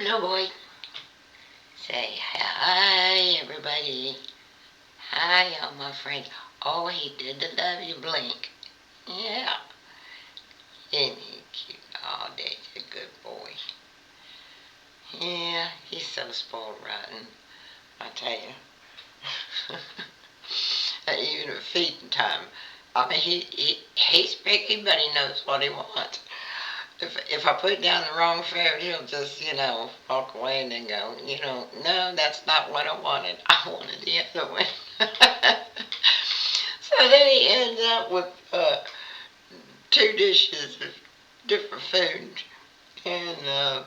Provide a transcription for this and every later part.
No, boy. Say hi, everybody. Hi, all my friends. Oh, he did the love you blink. Yeah. Isn't he cute? Oh, Dad's a good boy. Yeah, he's so spoiled rotten. I tell you. Even at feeding time. I mean, he's picky, but he knows what he wants. If I put down the wrong ferret, he'll just, walk away and then go, no, that's not what I wanted. I wanted the other one. So then he ends up with two dishes of different food and a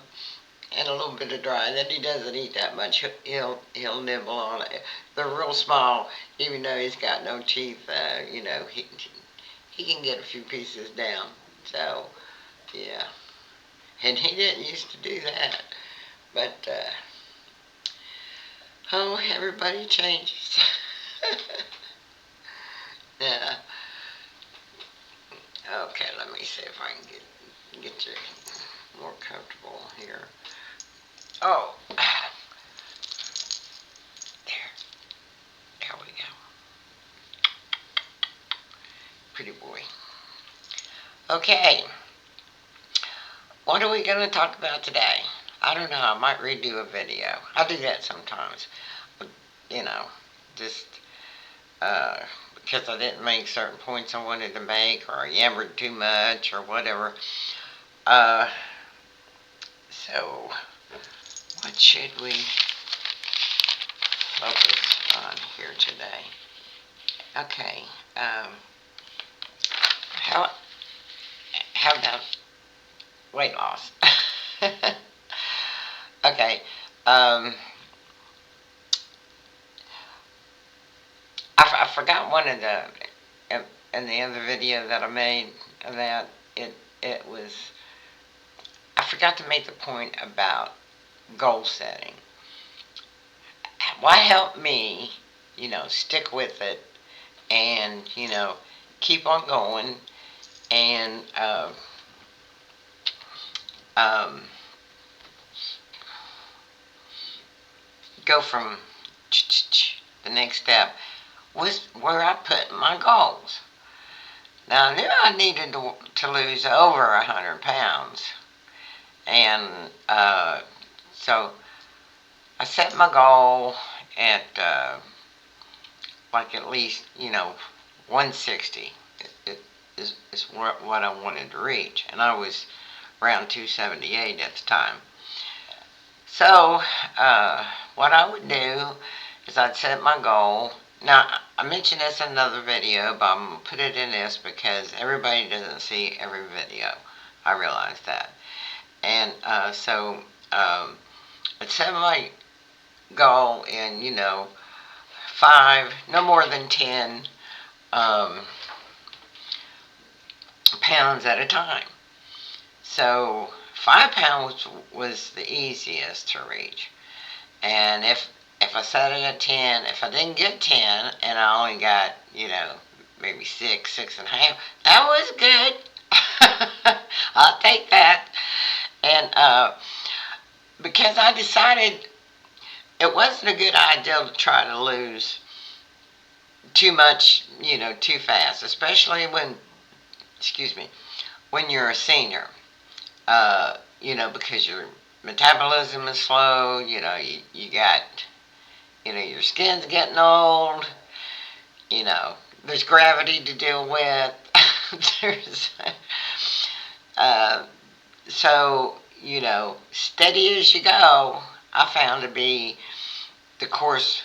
little bit of dry. Then he doesn't eat that much. He'll nibble on it. They're real small, even though he's got no teeth. He can get a few pieces down. So yeah, and he didn't used to do that, but oh, everybody changes. Yeah. Okay, let me see if I can get you more comfortable here. Oh, there we go. Pretty boy. Okay, what are we going to talk about today? I don't know. I might redo a video. I do that sometimes. You know, just because I didn't make certain points I wanted to make, or I yammered too much, or whatever. Uh, so, what should we focus on here today? Okay. How about weight loss? Okay. I forgot one of the in the other video that I made that it was I forgot to make the point about goal setting. What helped me, stick with it and keep on going and um, go from the next step was where I put my goals. Now I knew I needed to lose over 100 pounds, and so I set my goal at like at least 160 is what I wanted to reach, and I was around 278 at the time. So what I would do is I'd set my goal. Now, I mentioned this in another video, but I'm going to put it in this because everybody doesn't see every video. I realize that. And so I'd set my goal in, 5, no more than 10 pounds at a time. So 5 pounds was the easiest to reach. And if I set it at 10, if I didn't get 10 and I only got, maybe 6.5, that was good. I'll take that. And because I decided it wasn't a good idea to try to lose too much, too fast, especially when you're a senior, because your metabolism is slow, you got, your skin's getting old, there's gravity to deal with. there's, so, steady as you go, I found to be the course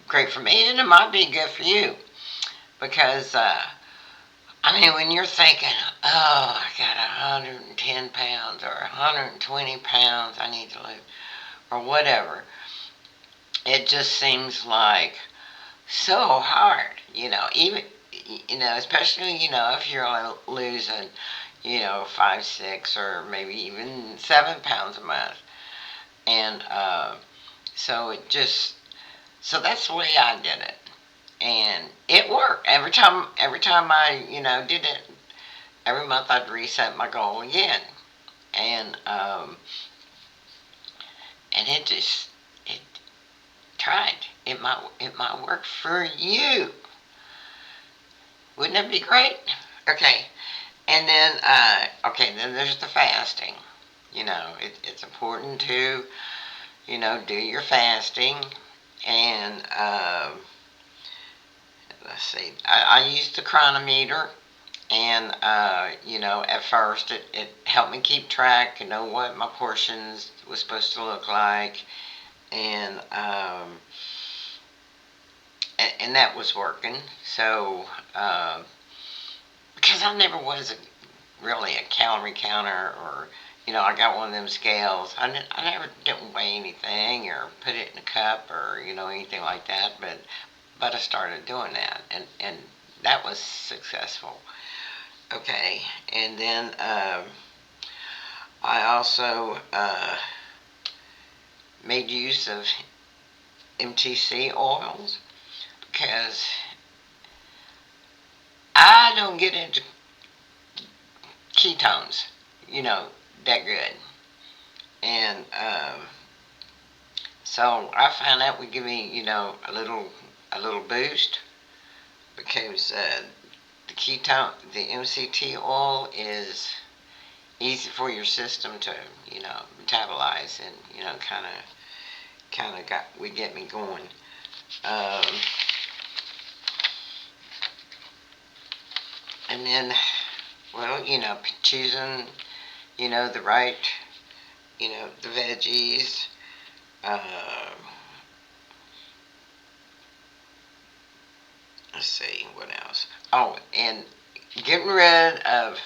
great for me, and it might be good for you, because, when you're thinking, oh, I got 110 pounds, or 120 pounds I need to lose, or whatever, it just seems like so hard, even, especially, if you're only losing, 5, 6, or maybe even 7 pounds a month. And so that's the way I did it. And it worked. Every time I, did it, every month I'd reset my goal again. And and it tried. It might work for you. Wouldn't that be great? Okay, and then then there's the fasting. It's important to do your fasting, and let's see. I used the chronometer, and at first it helped me keep track, what my portions was supposed to look like, and and that was working. So because I never was really a calorie counter, or I got one of them scales. I never didn't weigh anything or put it in a cup, or anything like that. But I started doing that, and that was successful. Okay, and then I also made use of MTC oils, because I don't get into ketones, that good. And so I found that would give me, a little boost, because the MCT oil is easy for your system to, metabolize, and kind of would get me going. Um, and then, well, choosing, the right, the veggies. Uh, let's see, what else? Oh, and getting rid of,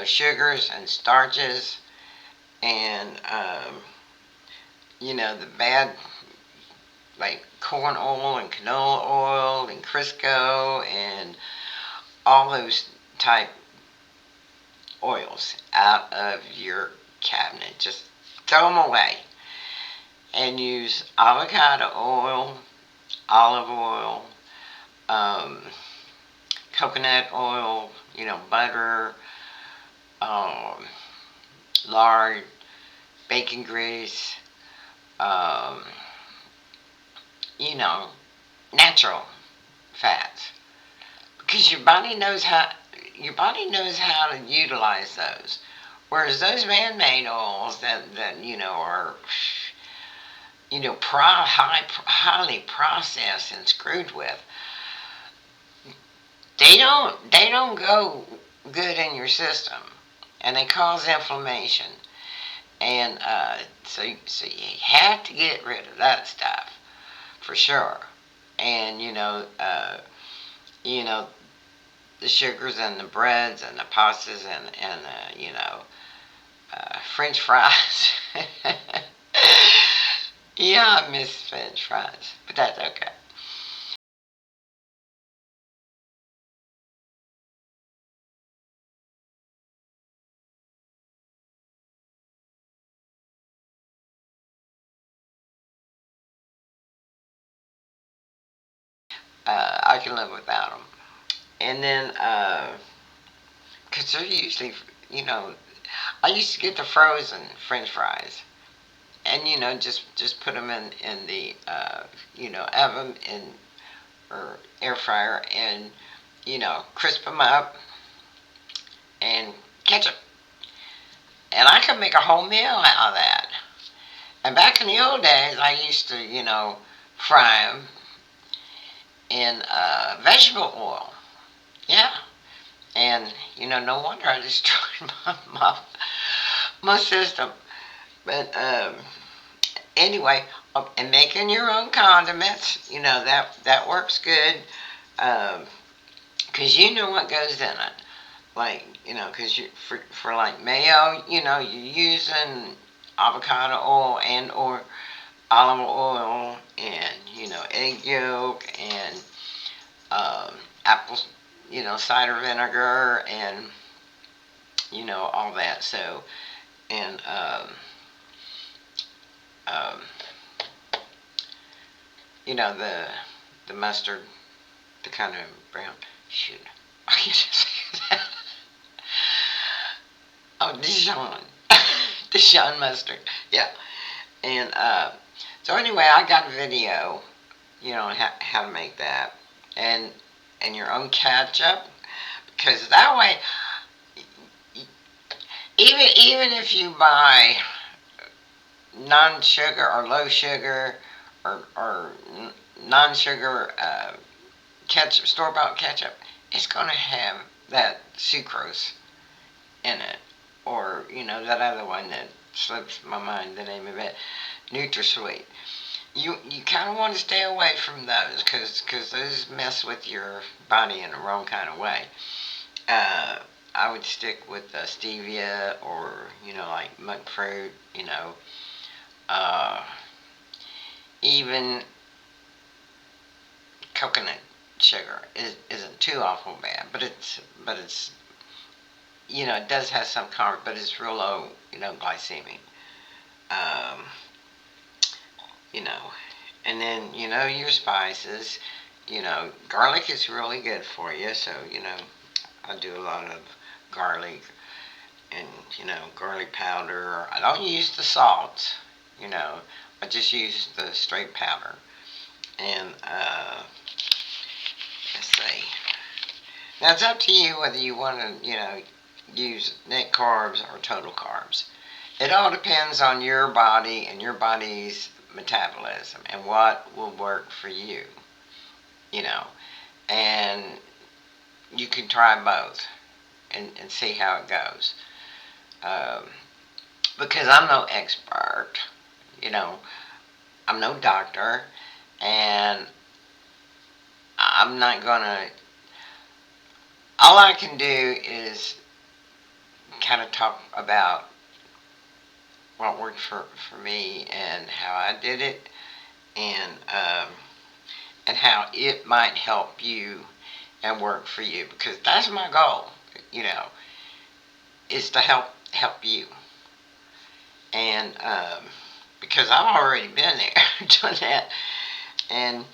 sugars and starches, and, the bad, like corn oil and canola oil and Crisco and all those type oils out of your cabinet. Just throw them away, and use avocado oil, olive oil, um, coconut oil, butter, um, lard, bacon grease, um, you know, natural fats, because your body knows how to utilize those. Whereas those man-made oils that are highly processed and screwed with, they don't go good in your system, and they cause inflammation. And so you have to get rid of that stuff for sure. And you know the sugars and the breads and the pastas, and French fries. Yeah, I miss French fries, but that's okay. I can live without them. And then, because they're usually, you know, I used to get the frozen French fries, and just put them in the oven, or air fryer, and crisp them up, and ketchup, and I could make a whole meal out of that. And back in the old days, I used to fry them in vegetable oil. Yeah, and no wonder I destroyed my system. But anyway, and making your own condiments, that works good, because you know what goes in it. Like, because for like mayo, you're using avocado oil and or olive oil, and egg yolk, and apple, cider vinegar, and all that. So, and um, the mustard, the kind of brown. Shoot, I can't say that. Oh, Dijon, Dijon mustard. Yeah, And so anyway, I got a video, on how to make that, and your own ketchup, because that way, even if you buy non-sugar or low sugar or non-sugar ketchup, store-bought ketchup, it's going to have that sucrose in it, or that other one that slips my mind the name of it, NutraSweet. You kind of want to stay away from those because those mess with your body in the wrong kind of way. Uh, I would stick with stevia, or like monk fruit. Uh, Even coconut sugar isn't too awful bad, but it's it does have some carb, but it's real low glycemic. Um, you know, and then your spices. Garlic is really good for you, so I do a lot of garlic and garlic powder. I don't use the salt. You know, I just use the straight powder. And let's see. Now it's up to you whether you want to use net carbs or total carbs. It all depends on your body and your body's metabolism and what will work for you. You know, and you can try both and see how it goes. Um, because I'm no expert, you know, I'm no doctor, and I'm not gonna. All I can do is kind of talk about what worked for me and how I did it, and how it might help you and work for you, because that's my goal. You know, is to help you, and because I've already been there doing that. And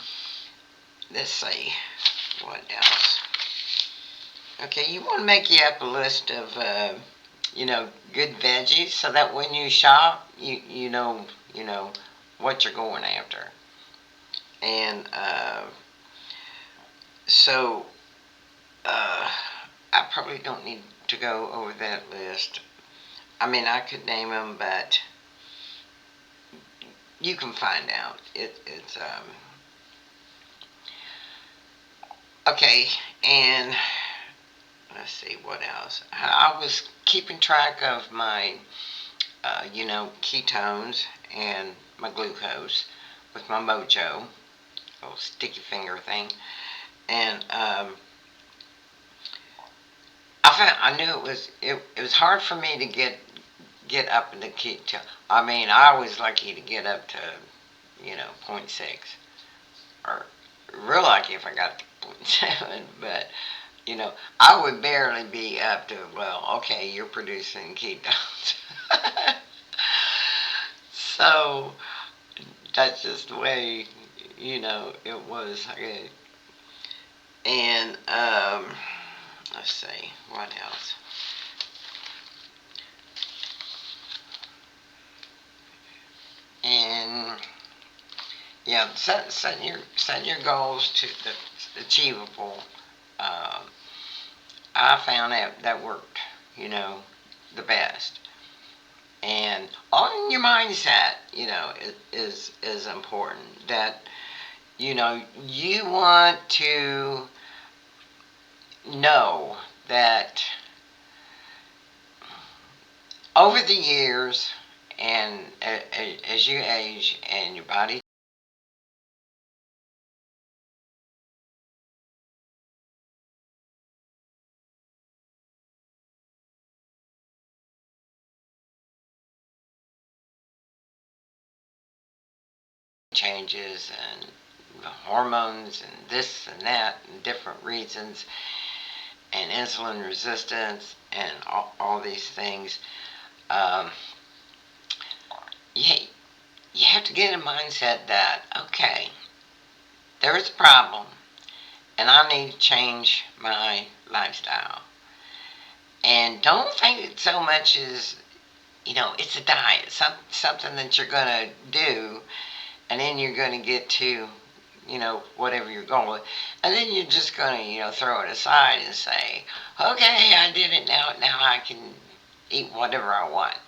let's see what else. Okay, you want to make you up a list of good veggies, so that when you shop, you know what you're going after. And so I probably don't need to go over that list. I mean, I could name them, but you can find out. It's okay. And let's see what else. I was keeping track of my ketones and my glucose with my Mojo, little sticky finger thing, and I knew it was hard for me to get up in the keto. I mean, I was lucky to get up to point 0.6, or real lucky if I got to 0.7, but I would barely be up to, well, okay, you're producing ketones. So that's just the way it was. And let's see what else. And yeah, set your goals to the achievable. Um, I found that worked, the best. And on your mindset, is important. That you want to know that over the years, and as you age and your body changes, and the hormones and this and that and different reasons, and insulin resistance and all these things, um, you, you have to get a mindset that, okay, there is a problem and I need to change my lifestyle. And don't think it so much as it's a diet, something that you're going to do, and then you're going to get to, whatever you're going with. And then you're just going to, throw it aside and say, okay, I did it now I can eat whatever I want.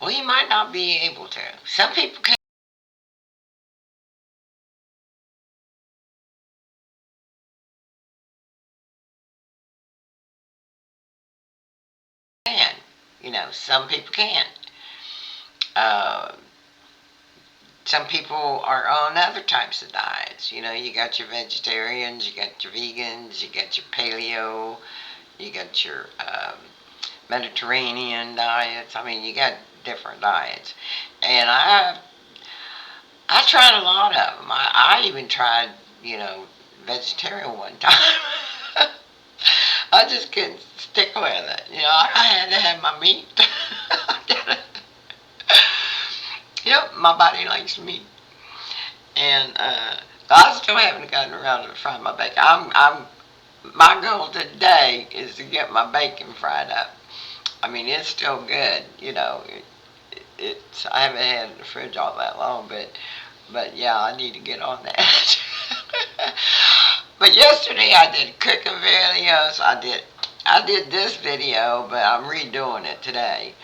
Well, you might not be able to. Some people can, some people can. Uh, some people are on other types of diets. You got your vegetarians, you got your vegans, you got your paleo, you got your Mediterranean diets. I mean, you got different diets, and I tried a lot of them. I even tried, vegetarian one time. I just couldn't stick with it. I had to have my meat. Yep, my body likes meat, and I still haven't gotten around to frying my bacon. My goal today is to get my bacon fried up. I mean, it's still good. I haven't had it in the fridge all that long, but yeah, I need to get on that. But yesterday I did cooking videos. I did this video, but I'm redoing it today.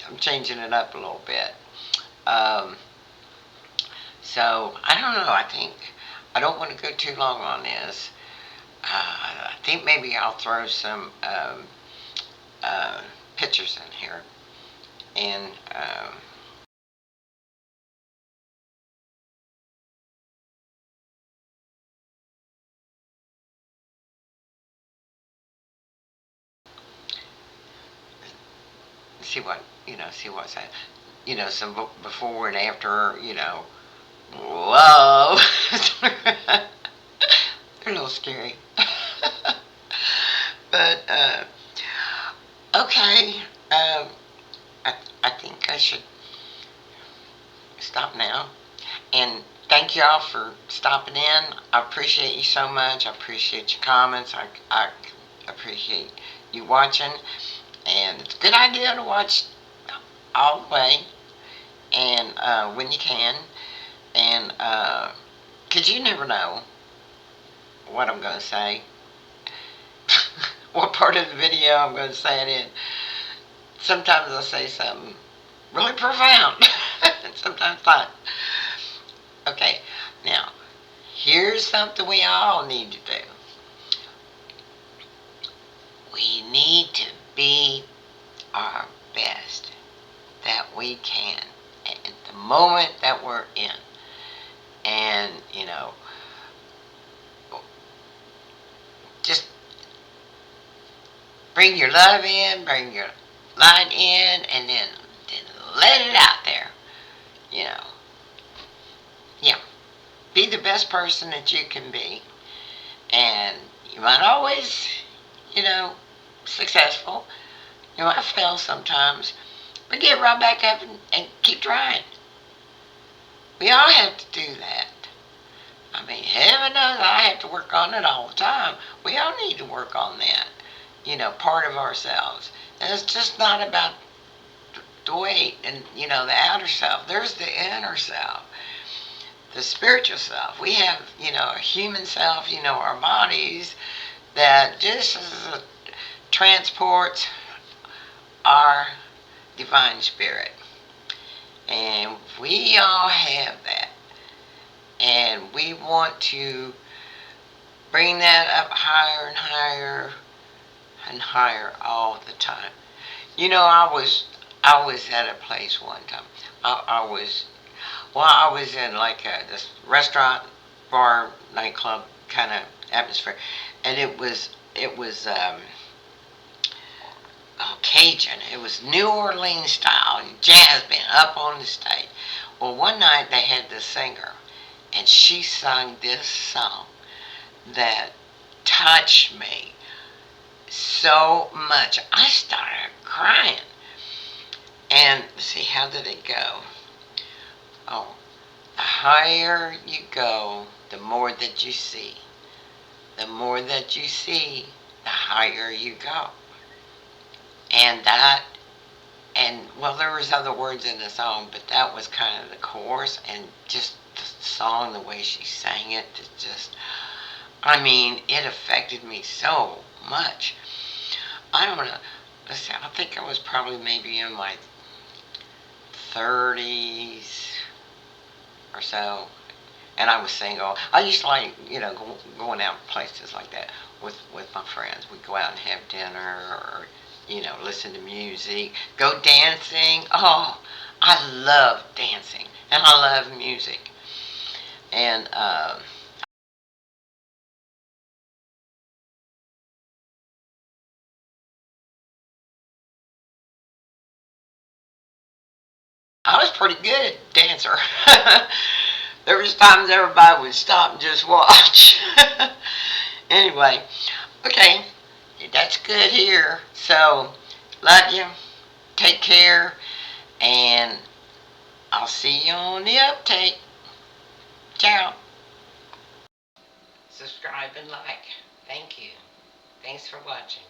I'm changing it up a little bit. Um, so I don't know. I think I don't want to go too long on this. I think maybe I'll throw some uh, pictures in here, and see what's that. Some before and after. Whoa, they're a little scary. But okay, I I think I should stop now. And thank y'all for stopping in. I appreciate you so much. I appreciate your comments. I appreciate you watching. And it's a good idea to watch all the way, and when you can. And because you never know what I'm going to say, what part of the video I'm going to say it in. Sometimes I'll say something really profound, and sometimes not. Okay, now, here's something we all need to do. We need to be our best that we can at the moment that we're in. And, just bring your love in, bring your light in, and then let it out there. You know, yeah. Be the best person that you can be. And you might always, you know, successful. You might fail sometimes. But get right back up and keep trying. We all have to do that. I mean, heaven knows I have to work on it all the time. We all need to work on that. Part of ourselves. And it's just not about the weight and, the outer self. There's the inner self. The spiritual self. We have, a human self, our bodies that just transports our divine spirit. And we all have that. And we want to bring that up higher and higher and higher all the time. I was at a place one time. I was in like this restaurant, bar, nightclub kind of atmosphere, and it was Cajun. It was New Orleans style jazz band up on the stage. Well, one night they had this singer, and she sung this song that touched me so much. I started crying. And see, how did it go? Oh, the higher you go, the more that you see. The more that you see, the higher you go. And that And well, there was other words in the song, but that was kind of the chorus, and just the song, the way she sang it, just, I mean, it affected me so much. I don't know. Let's see, I think I was probably maybe in my 30s or so, and I was single. I used to like, going out places like that with my friends. We'd go out and have dinner, or listen to music, go dancing. Oh, I love dancing, and I love music. And I was pretty good at dancer. There was times everybody would stop and just watch. Anyway, okay, that's good here. So, love you. Take care, and I'll see you on the uptake. Ciao. Subscribe and like. Thank you. Thanks for watching.